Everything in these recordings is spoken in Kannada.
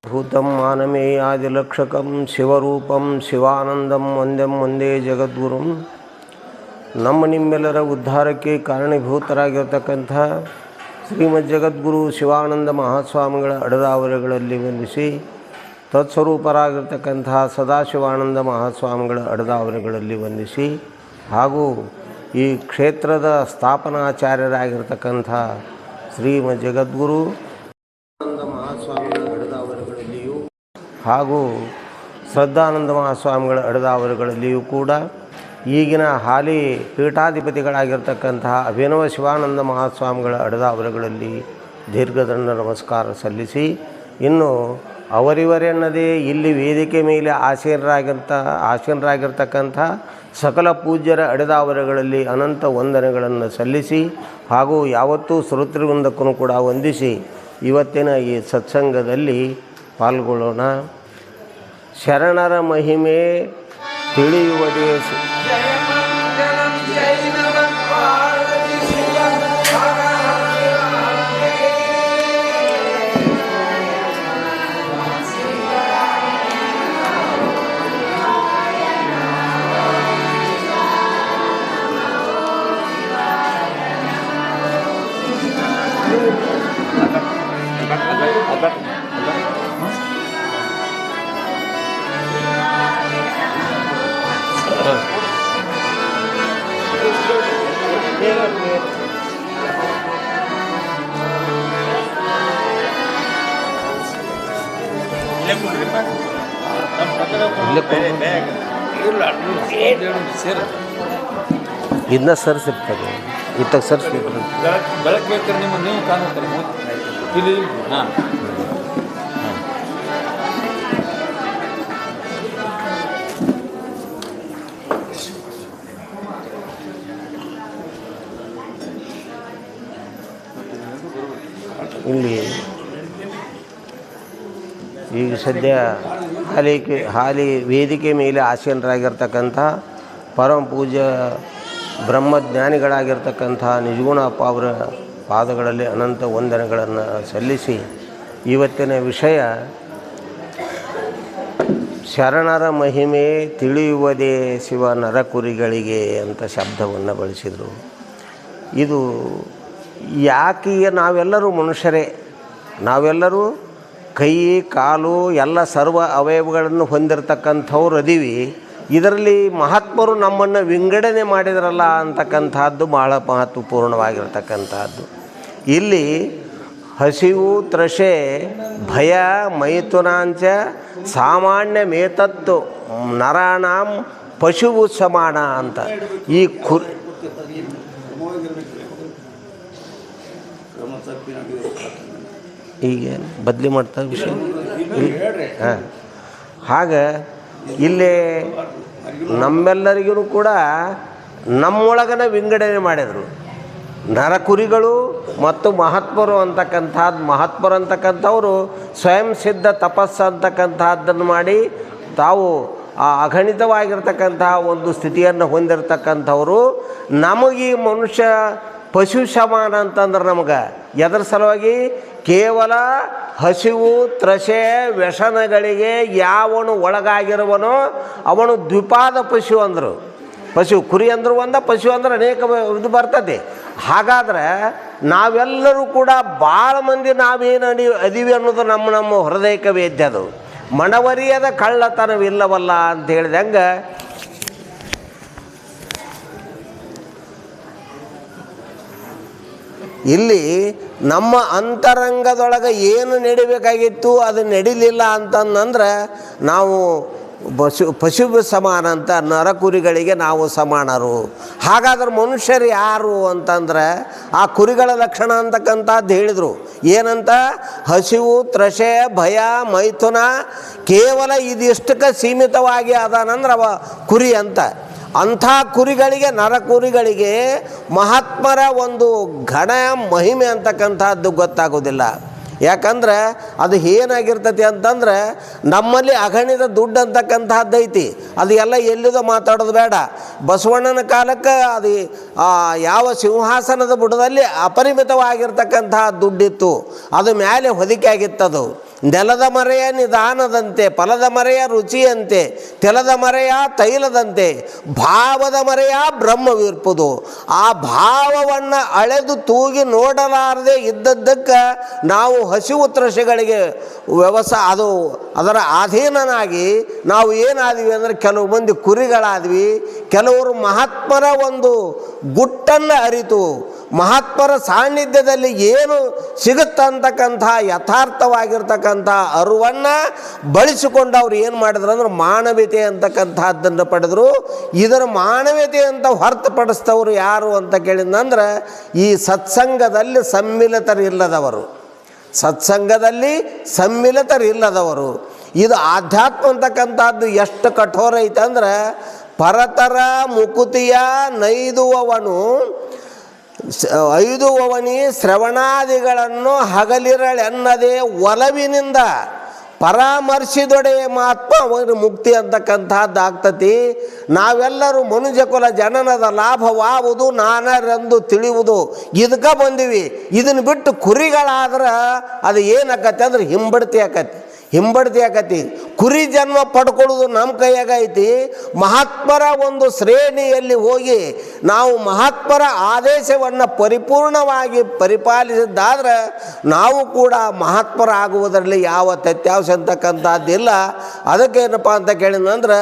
ಭೂತಂ ಮಾನಮೇಯಾದಿಲಕ್ಷಕಂ ಶಿವರೂಪಂ ಶಿವಾನಂದಂ ಒಂದೇ ಜಗದ್ಗುರುಂ. ನಮ್ಮ ನಿಮ್ಮೆಲ್ಲರ ಉದ್ಧಾರಕ್ಕೆ ಕಾರಣೀಭೂತರಾಗಿರ್ತಕ್ಕಂಥ ಶ್ರೀಮದ್ ಜಗದ್ಗುರು ಶಿವಾನಂದ ಮಹಾಸ್ವಾಮಿಗಳ ಅಡದಾವರೆಗಳಲ್ಲಿ ವಂದಿಸಿ, ತತ್ಸ್ವರೂಪರಾಗಿರ್ತಕ್ಕಂಥ ಸದಾಶಿವಾನಂದ ಮಹಾಸ್ವಾಮಿಗಳ ಅಡದಾವರೆಗಳಲ್ಲಿ ವಂದಿಸಿ, ಹಾಗೂ ಈ ಕ್ಷೇತ್ರದ ಸ್ಥಾಪನಾಚಾರ್ಯರಾಗಿರ್ತಕ್ಕಂಥ ಶ್ರೀಮದ್ ಜಗದ್ಗುರು ಮಹಾಸ್ವಾಮಿಗಳ ಅಡದಾವರೆಗಳಲ್ಲಿಯೂ ಹಾಗೂ ಶ್ರದ್ಧಾನಂದ ಮಹಾಸ್ವಾಮಿಗಳ ಅಡದಾವರೆಗಳಲ್ಲಿಯೂ ಕೂಡ ಈಗಿನ ಹಾಲಿ ಪೀಠಾಧಿಪತಿಗಳಾಗಿರ್ತಕ್ಕಂತಹ ಅಭಿನವ ಶಿವಾನಂದ ಮಹಾಸ್ವಾಮಿಗಳ ಅಡದಾವರೆಗಳಲ್ಲಿ ದೀರ್ಘದಂಡ ನಮಸ್ಕಾರ ಸಲ್ಲಿಸಿ, ಇನ್ನು ಅವರಿವರೆನ್ನದೇ ಇಲ್ಲಿ ವೇದಿಕೆ ಮೇಲೆ ಆಸೀನರಾಗಿರ್ತಕ್ಕಂಥ ಸಕಲ ಪೂಜ್ಯರ ಅಡದಾವರೆಗಳಲ್ಲಿ ಅನಂತ ವಂದನೆಗಳನ್ನು ಸಲ್ಲಿಸಿ, ಹಾಗೂ ಯಾವತ್ತೂ ಶ್ರೋತೃವೃಂದಕ್ಕೂ ಕೂಡ ವಂದಿಸಿ ಇವತ್ತಿನ ಈ ಸತ್ಸಂಗದಲ್ಲಿ ಪಾಲ್ಗೊಳ್ಳೋಣ. ಶರಣರ ಮಹಿಮೆ ತಿಳಿಯುವುದೇ ಇದನ್ನ ಸರಿಸಿರ್ತದೆ, ಇತ್ತ ಸರಿಸ್ಬೇಕು. ಬೆಳಕು ಬೇಕಾದ್ರೆ ನೀವು ಕಾಣುತ್ತಾರೆ ಇಲ್ಲಿ. ಹಾಂ, ಇಲ್ಲಿ ಈಗ ಸದ್ಯ ಹಾಲಿ ವೇದಿಕೆ ಮೇಲೆ ಆಸೀನರಾಗಿರ್ತಕ್ಕಂಥ ಪರಮ ಪೂಜ್ಯ ಬ್ರಹ್ಮಜ್ಞಾನಿಗಳಾಗಿರ್ತಕ್ಕಂಥ ನಿಜಗುಣಪ್ಪ ಅವರ ಪಾದಗಳಲ್ಲಿ ಅನಂತ ವಂದನೆಗಳನ್ನು ಸಲ್ಲಿಸಿ, ಇವತ್ತಿನ ವಿಷಯ ಶರಣರ ಮಹಿಮೆ ತಿಳಿಯುವುದೇ ಶಿವ ನರಕುರಿಗಳಿಗೆ ಅಂತ ಶಬ್ದವನ್ನು ಬಳಸಿದರು. ಇದು ಯಾಕೆ ನಾವೆಲ್ಲರೂ ಮನುಷ್ಯರೇ, ನಾವೆಲ್ಲರೂ ಕೈ ಕಾಲು ಎಲ್ಲ ಸರ್ವ ಅವಯವಗಳನ್ನು ಹೊಂದಿರತಕ್ಕಂಥವ್ರು ಅದೀವಿ. ಇದರಲ್ಲಿ ಮಹಾತ್ಮರು ನಮ್ಮನ್ನು ವಿಂಗಡಣೆ ಮಾಡಿದ್ರಲ್ಲ ಅಂತಕ್ಕಂಥದ್ದು ಭಾಳ ಮಹತ್ವಪೂರ್ಣವಾಗಿರ್ತಕ್ಕಂಥದ್ದು. ಇಲ್ಲಿ ಹಸಿವು, ತ್ರಷೆ, ಭಯ, ಮೈಥುನಾಂಚ ಸಾಮಾನ್ಯ ಮೇತತ್ತು ನರಾಣಾಂ ಪಶುವು ಸಮಾನ ಅಂತ. ಈ ಈಗ ಬದಲಿ ಮಾಡ್ತಾರೆ ವಿಷಯ. ಹಾಂ, ಹಾಗೆ ಇಲ್ಲಿ ನಮ್ಮೆಲ್ಲರಿಗೂ ಕೂಡ ನಮ್ಮೊಳಗನ ವಿಂಗಡಣೆ ಮಾಡಿದರು. ನರಕುರಿಗಳು ಮತ್ತು ಮಹಾತ್ಮರು ಅಂತಕ್ಕಂಥವ್ರು ಸ್ವಯಂ ಸಿದ್ಧ ತಪಸ್ಸು ಅಂತಕ್ಕಂಥದ್ದನ್ನು ಮಾಡಿ ತಾವು ಆ ಅಗಣಿತವಾಗಿರ್ತಕ್ಕಂತಹ ಒಂದು ಸ್ಥಿತಿಯನ್ನು ಹೊಂದಿರತಕ್ಕಂಥವರು. ನಮಗೆ ಮನುಷ್ಯ ಪಶು ಸಮಾನ ಅಂತಂದ್ರೆ ನಮಗೆ ಎದರ ಸಲುವಾಗಿ? ಕೇವಲ ಹಸಿವು, ತ್ರಷೆ, ವ್ಯಸನಗಳಿಗೆ ಯಾವನು ಒಳಗಾಗಿರುವನೋ ಅವನು ದ್ವಿಪಾದ ಪಶು ಅಂದರು. ಪಶು ಕುರಿ ಅಂದರು ಒಂದ, ಪಶು ಅಂದ್ರೆ ಅನೇಕ ಇದು ಬರ್ತದೆ. ಹಾಗಾದ್ರೆ ನಾವೆಲ್ಲರೂ ಕೂಡ ಭಾಳ ಮಂದಿ ನಾವೇನು ಅದೀವಿ ಅನ್ನೋದು ನಮ್ಮ ಹೃದಯಕ್ಕೆ ವೇದ್ಯದು. ಮನವರಿಯದ ಕಳ್ಳತನವಿಲ್ಲವಲ್ಲ ಅಂತ ಹೇಳಿದಂಗೆ ಇಲ್ಲಿ ನಮ್ಮ ಅಂತರಂಗದೊಳಗೆ ಏನು ನಡಿಬೇಕಾಗಿತ್ತು ಅದು ನಡಿಲಿಲ್ಲ ಅಂತಂದ್ರೆ ನಾವು ಪಶು ಸಮಾನ ಅಂತ, ನರಕುರಿಗಳಿಗೆ ನಾವು ಸಮಾನರು. ಹಾಗಾದ್ರೆ ಮನುಷ್ಯರು ಯಾರು ಅಂತಂದ್ರೆ ಆ ಕುರಿಗಳ ಲಕ್ಷಣ ಅಂತಕ್ಕಂಥದ್ದು ಹೇಳಿದರು. ಏನಂತ? ಹಸಿವು, ತ್ರಷೆ, ಭಯ, ಮೈಥುನ, ಕೇವಲ ಇದಿಷ್ಟಕ್ಕೆ ಸೀಮಿತವಾಗಿ ಅದಾನಂದ್ರೆ ಅವ ಕುರಿ ಅಂತ. ಅಂಥ ಕುರಿಗಳಿಗೆ, ನರಕುರಿಗಳಿಗೆ ಮಹಾತ್ಮರ ಒಂದು ಘನ ಮಹಿಮೆ ಅಂತಕ್ಕಂಥದ್ದು ಗೊತ್ತಾಗೋದಿಲ್ಲ. ಯಾಕಂದ್ರೆ ಅದು ಏನಾಗಿರ್ತೈತಿ ಅಂತಂದ್ರೆ ನಮ್ಮಲ್ಲಿ ಅಗಣಿತ ದುಡ್ಡು ಅಂತಕ್ಕಂಥದ್ದು ಐತಿ. ಅದು ಎಲ್ಲ ಎಲ್ಲಿದೋ ಮಾತಾಡೋದು ಬೇಡ. ಬಸವಣ್ಣನ ಕಾಲಕ್ಕೆ ಅದು ಯಾವ ಸಿಂಹಾಸನದ ಬುಡದಲ್ಲಿ ಅಪರಿಮಿತವಾಗಿರ್ತಕ್ಕಂತಹ ದುಡ್ಡಿತ್ತು, ಅದು ಮೇಲೆ ಹೊದಿಕೆ ಆಗಿತ್ತದು. ನೆಲದ ಮರೆಯ ನಿಧಾನದಂತೆ, ಫಲದ ಮರೆಯ ರುಚಿಯಂತೆ, ತೆಲದ ಮರೆಯ ತೈಲದಂತೆ, ಭಾವದ ಮರೆಯ ಬ್ರಹ್ಮವಿರ್ಪುದು. ಆ ಭಾವವನ್ನು ಅಳೆದು ತೂಗಿ ನೋಡಲಾರದೆ ಇದ್ದದ್ದಕ್ಕೆ ನಾವು ಹಸಿವು ತೃಷೆಗಳಿಗೆ ಅದರ ಅಧೀನನಾಗಿ ನಾವು ಏನಾದ್ವಿ ಅಂದರೆ ಕೆಲವು ಮಂದಿ ಕುರಿಗಳಾದ್ವಿ. ಕೆಲವರು ಮಹಾತ್ಮರ ಒಂದು ಗುಟ್ಟನ್ನು ಅರಿತು ಮಹಾತ್ಮರ ಸಾನ್ನಿಧ್ಯದಲ್ಲಿ ಏನು ಸಿಗುತ್ತಂತಕ್ಕಂಥ ಯಥಾರ್ಥವಾಗಿರ್ತಕ್ಕಂಥ ಅರಿವನ್ನು ಬಳಸಿಕೊಂಡು ಅವ್ರು ಏನು ಮಾಡಿದ್ರು ಅಂದ್ರೆ ಮಾನವೀಯತೆ ಅಂತಕ್ಕಂಥದ್ದನ್ನು ಪಡೆದರು. ಇದರ ಮಾನವೀಯತೆ ಅಂತ ಹೊರತುಪಡಿಸ್ತವರು ಯಾರು ಅಂತ ಕೇಳಿದಂದ್ರೆ ಈ ಸತ್ಸಂಗದಲ್ಲಿ ಸಮ್ಮಿಲಿತರಿಲ್ಲದವರು. ಇದು ಆಧ್ಯಾತ್ಮ ಅಂತಕ್ಕಂಥದ್ದು ಎಷ್ಟು ಕಠೋರ ಐತೆ ಅಂದ್ರೆ ಪರತರ ಮುಕುತಿಯ ಐದುವವನಿ ಶ್ರವಣಾದಿಗಳನ್ನು ಹಗಲಿರಳೆನ್ನದೇ ಒಲವಿನಿಂದ ಪರಾಮರ್ಶಿದೊಡೆ ಮಾತ್ಮ ಅವನು ಮುಕ್ತಿ ಅಂತಕ್ಕಂಥದ್ದು ಆಗ್ತತಿ. ನಾವೆಲ್ಲರೂ ಮನುಜ ಕುಲ ಜನನದ ಲಾಭವಾವುದು ನಾನರೆಂದು ತಿಳಿಯುವುದು ಇದಕ್ಕೆ ಬಂದೀವಿ. ಇದನ್ನು ಬಿಟ್ಟು ಕುರಿಗಳಾದ್ರೆ ಅದು ಏನಾಕತಿ ಅಂದ್ರೆ ಹಿಂಬಡ್ತಿ ಆಕತಿ. ಕುರಿ ಜನ್ಮ ಪಡ್ಕೊಳ್ಳೋದು ನಮ್ಮ ಕೈಯಾಗೈತಿ. ಮಹಾತ್ಮರ ಒಂದು ಶ್ರೇಣಿಯಲ್ಲಿ ಹೋಗಿ ನಾವು ಮಹಾತ್ಮರ ಆದೇಶವನ್ನು ಪರಿಪೂರ್ಣವಾಗಿ ಪರಿಪಾಲಿಸಿದ್ದಾದ್ರೆ ನಾವು ಕೂಡ ಮಹಾತ್ಮರ ಆಗುವುದರಲ್ಲಿ ಯಾವ ವ್ಯತ್ಯಾಸ ಅಂತಕ್ಕಂಥದ್ದಿಲ್ಲ. ಅದಕ್ಕೇನಪ್ಪ ಅಂತ ಕೇಳಿದಂದ್ರೆ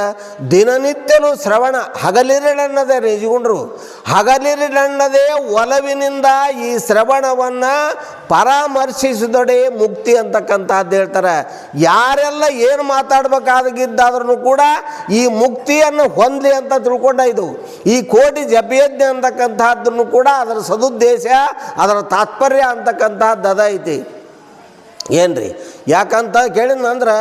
ದಿನನಿತ್ಯನೂ ಶ್ರವಣ ಹಗಲಿರಳೆನ್ನದೇ ನಿಜಗೊಂಡ್ರು ಹಗಲಿರಳೆನ್ನದೇ ಒಲವಿನಿಂದ ಈ ಶ್ರವಣವನ್ನು ಪರಾಮರ್ಶಿಸಿದೊಡೆ ಮುಕ್ತಿ ಅಂತಕ್ಕಂಥದ್ದು ಹೇಳ್ತಾರೆ. ಯಾರೆಲ್ಲ ಏನು ಮಾತಾಡಬೇಕಾಗಿದ್ದಾದ್ರೂ ಕೂಡ ಈ ಮುಕ್ತಿಯನ್ನು ಹೊಂದಲಿ ಅಂತ ತಿಳ್ಕೊಂಡಾಯ್ತು. ಈ ಕೋಟಿ ಜಪಯಜ್ಞ ಅಂತಕ್ಕಂಥದ್ದನ್ನು ಕೂಡ ಅದರ ಸದುದ್ದೇಶ ಅದರ ತಾತ್ಪರ್ಯ ಅಂತಕ್ಕಂಥದ್ದು ಅದೈತಿ. ಏನ್ರಿ ಯಾಕಂತ ಕೇಳಿದಂದ್ರೆ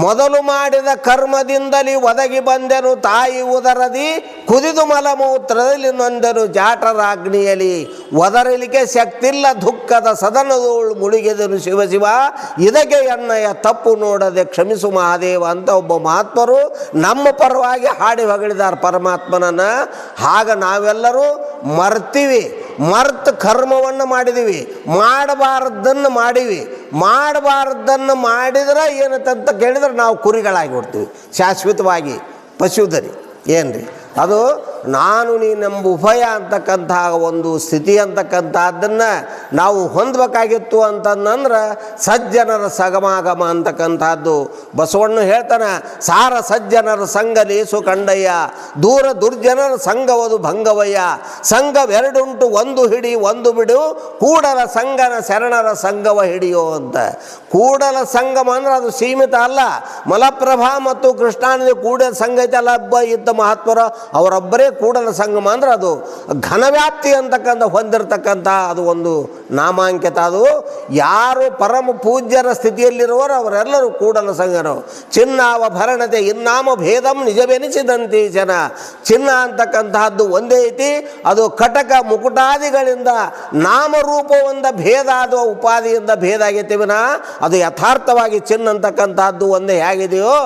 ಮೊದಲು ಮಾಡಿದ ಕರ್ಮದಿಂದಲೇ ಒದಗಿ ಬಂದೆನು ತಾಯಿ ಉದರದಿ ಕುದಿದು ಮಲಮೂತ್ರದಲ್ಲಿ ನೊಂದೆನು ಜಾಟರಾಗ್ನಿಯಲ್ಲಿ ಒದರಲಿಕ್ಕೆ ಶಕ್ತಿಲ್ಲ ದುಃಖದ ಸದನದೋಳು ಮುಳುಗಿದನು ಶಿವ ಇದಕ್ಕೆ ಎನ್ನಯ ತಪ್ಪು ನೋಡದೆ ಕ್ಷಮಿಸು ಮಹಾದೇವ ಅಂತ ಒಬ್ಬ ಮಹಾತ್ಮರು ನಮ್ಮ ಪರವಾಗಿ ಹಾಡಿ ಹೊಗಳಿದ್ದಾರೆ ಪರಮಾತ್ಮನನ್ನು. ಆಗ ನಾವೆಲ್ಲರೂ ಮರ್ತು ಕರ್ಮವನ್ನು ಮಾಡಿದ್ದೀವಿ, ಮಾಡಬಾರ್ದನ್ನು ಮಾಡಿದ್ರೆ ಏನಂತ ಕೇಳಿದ್ರೆ ನಾವು ಕುರಿಗಳಾಗಿ ಬಿಡ್ತೀವಿ ಶಾಶ್ವತವಾಗಿ ಪಶುಧರಿ. ಏನ್ರಿ ಅದು ನಾನು ನೀನೆಂಬ ಉಭಯ ಅಂತಕ್ಕಂಥ ಒಂದು ಸ್ಥಿತಿ ಅಂತಕ್ಕಂಥದ್ದನ್ನು ನಾವು ಹೊಂದಬೇಕಾಗಿತ್ತು ಅಂತಂದ್ರೆ ಸಜ್ಜನರ ಸಗಮಾಗಮ ಅಂತಕ್ಕಂಥದ್ದು ಬಸವಣ್ಣ ಹೇಳ್ತಾನೆ. ಸಾರ ಸಜ್ಜನರ ಸಂಘ ಲೇಸು ಕಂಡಯ್ಯ, ದೂರ ದುರ್ಜನರ ಸಂಘವದು ಭಂಗವಯ್ಯ, ಸಂಘವೆರಡುಂಟು ಒಂದು ಹಿಡಿ ಒಂದು ಬಿಡು, ಕೂಡಲ ಸಂಗನ ಶರಣರ ಸಂಘವ ಹಿಡಿಯೋ ಅಂತ. ಕೂಡಲ ಸಂಗಮ ಅಂದ್ರೆ ಅದು ಸೀಮಿತ ಅಲ್ಲ. ಮಲಪ್ರಭಾ ಮತ್ತು ಕೃಷ್ಣಾನದಿ ಕೂಡಲ ಸಂಘ ಐತಲ್ಲ, ಹಬ್ಬ ಇದ್ದ ಮಹಾತ್ಮರ ಅವರೊಬ್ಬರೇ ಕೂಡಲ ಸಂಗಮ ಅಂದ್ರೆ ಅದು ಘನವ್ಯಾಪ್ತಿ ಅಂತಕ್ಕಂಥ ಹೊಂದಿರತಕ್ಕಂಥ ಅದು ಒಂದು ನಾಮಾಂಕಿತ. ಅದು ಯಾರು ಪರಮ ಪೂಜ್ಯರ ಸ್ಥಿತಿಯಲ್ಲಿರುವವರು ಅವರೆಲ್ಲರೂ ಕೂಡಲ ಸಂಗರು. ಚಿನ್ನಾವ ಭರಣತೆ ಇನ್ನಾಮ ಭೇದಂ ನಿಜವೆನಿಸಿದಂತೆ ಜನ. ಚಿನ್ನ ಅಂತಕ್ಕಂತಹದ್ದು ಒಂದೇ ಐತಿ, ಅದು ಕಟಕ ಮುಕುಟಾದಿಗಳಿಂದ ನಾಮರೂಪವಂದ ಭೇದ ಅದು ಉಪಾಧಿಯಿಂದ ಭೇದ ಆಗೈತಿ ವಿನ ಅದು ಯಥಾರ್ಥವಾಗಿ ಚಿನ್ನ ಅಂತಕ್ಕಂತಹದ್ದು ಒಂದೇ ಹೇಗಿದೆಯೋ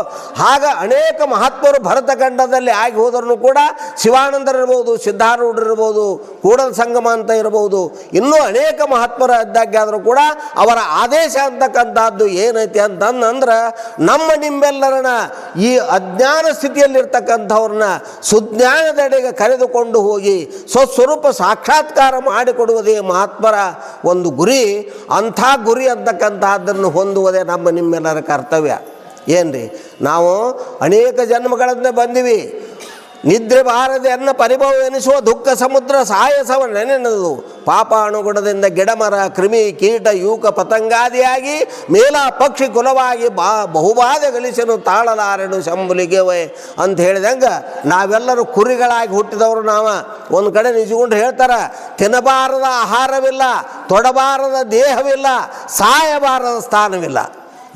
ಆಗ ಅನೇಕ ಮಹಾತ್ಮರು ಭರತಖಂಡದಲ್ಲಿ ಆಗಿ ಹೋದರೂ ಕೂಡ ಶಿವಾನಂದರಿರ್ಬೋದು, ಸಿದ್ಧಾರೂಢರಿರ್ಬೋದು, ಕೂಡಲ ಸಂಗಮ ಅಂತ ಇರ್ಬೋದು, ಇನ್ನೂ ಅನೇಕ ಮಹಾತ್ಮರ ಇದ್ದಾಗಾದರೂ ಕೂಡ ಅವರ ಆದೇಶ ಅಂತಕ್ಕಂಥದ್ದು ಏನೈತಿ ಅಂತಂದ್ರೆ ನಮ್ಮ ನಿಮ್ಮೆಲ್ಲರನ್ನ ಈ ಅಜ್ಞಾನ ಸ್ಥಿತಿಯಲ್ಲಿರ್ತಕ್ಕಂಥವ್ರನ್ನ ಸುಜ್ಞಾನದೆಡೆಗೆ ಕರೆದುಕೊಂಡು ಹೋಗಿ ಸ್ವಸ್ವರೂಪ ಸಾಕ್ಷಾತ್ಕಾರ ಮಾಡಿಕೊಡುವುದೇ ಮಹಾತ್ಮರ ಒಂದು ಗುರಿ. ಅಂಥ ಗುರಿ ಅಂತಕ್ಕಂಥದ್ದನ್ನು ಹೊಂದುವುದೇ ನಮ್ಮ ನಿಮ್ಮೆಲ್ಲರ ಕರ್ತವ್ಯ. ಏನ್ರಿ ನಾವು ಅನೇಕ ಜನ್ಮಗಳಿಂದ ಬಂದಿವಿ. ನಿದ್ರೆ ಬಾರದೆ ಅನ್ನ ಪರಿಭವ ಎನಿಸುವ ದುಃಖ ಸಮುದ್ರ ಸಾಯಸವ ನೆನೆನದು. ಪಾಪ ಅಣುಗುಣದಿಂದ ಗಿಡಮರ ಕ್ರಿಮಿ ಕೀಟ ಯೂಕ ಪತಂಗಾದಿಯಾಗಿ ಮೇಲ ಪಕ್ಷಿ ಕುಲವಾಗಿ ಬಹುಬಾಧೆ ಗಳಿಸನು ತಾಳಲಾರೆನು ಶಂಭುಲಿಗೆ ಅಂತ ಹೇಳಿದಂಗೆ ನಾವೆಲ್ಲರೂ ಕುರಿಗಳಾಗಿ ಹುಟ್ಟಿದವರು. ನಾವು ಒಂದು ಕಡೆ ನಿಜಗೊಂಡು ಹೇಳ್ತಾರೆ, ತಿನ್ನಬಾರದ ಆಹಾರವಿಲ್ಲ, ತೊಡಬಾರದ ದೇಹವಿಲ್ಲ, ಸಾಯಬಾರದ ಸ್ಥಾನವಿಲ್ಲ.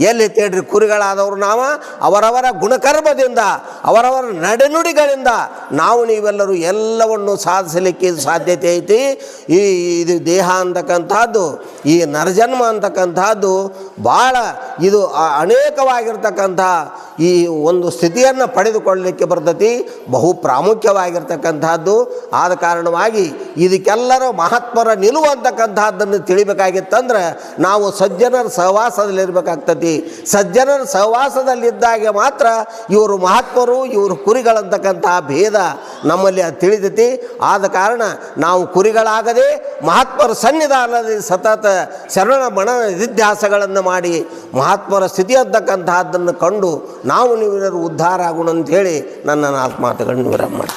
ಎಲ್ಲಿ ತೇಡ್ರಿ ಕುರಿಗಳಾದವರು ನಾವು ಅವರವರ ಗುಣಕರ್ಮದಿಂದ ಅವರವರ ನಡೆನುಡಿಗಳಿಂದ ನಾವು ನೀವೆಲ್ಲರೂ ಎಲ್ಲವನ್ನು ಸಾಧಿಸಲಿಕ್ಕೆ ಸಾಧ್ಯತೆ ಐತಿ. ಇದು ದೇಹ ಅಂತಕ್ಕಂಥದ್ದು, ಈ ನರಜನ್ಮ ಅಂತಕ್ಕಂಥದ್ದು ಭಾಳ ಇದು ಅನೇಕವಾಗಿರ್ತಕ್ಕಂಥ ಈ ಒಂದು ಸ್ಥಿತಿಯನ್ನು ಪಡೆದುಕೊಳ್ಳಲಿಕ್ಕೆ ಬರ್ತೈತಿ. ಬಹು ಪ್ರಾಮುಖ್ಯವಾಗಿರ್ತಕ್ಕಂಥದ್ದು. ಆದ ಕಾರಣವಾಗಿ ಇದಕ್ಕೆಲ್ಲರ ಮಹಾತ್ಮರ ನಿಲುವು ಅಂತಕ್ಕಂಥದ್ದನ್ನು ತಿಳಿಬೇಕಾಗಿತ್ತಂದ್ರೆ ನಾವು ಸಜ್ಜನರ ಸಹವಾಸದಲ್ಲಿರಬೇಕಾಗ್ತತಿ. ಸಜ್ಜನರ ಸಹವಾಸದಲ್ಲಿದ್ದಾಗ ಮಾತ್ರ ಇವರು ಮಹಾತ್ಮರು, ಇವರು ಕುರಿಗಳಂತಕ್ಕಂತಹ ಭೇದ ನಮ್ಮಲ್ಲಿ ಅದು ತಿಳಿದೈತಿ. ಆದ ಕಾರಣ ನಾವು ಕುರಿಗಳಾಗದೆ ಮಹಾತ್ಮರ ಸನ್ನಿಧಾನದಲ್ಲಿ ಸತತ ಶರಣ ಮನ ನಿಧಿಧ್ಯಾಸಗಳನ್ನು ಮಾಡಿ ಮಹಾತ್ಮರ ಸ್ಥಿತಿ ಅಂತಕ್ಕಂತಹದ್ದನ್ನು ಕಂಡು ನಾವು ನೀವೆಲ್ಲರೂ ಉದ್ಧಾರ ಆಗೋಣ ಅಂಥೇಳಿ ನನ್ನ ನಾಲ್ಕು ಮಾತುಗಳನ್ನು ವಿರಾಮ ಮಾಡಿ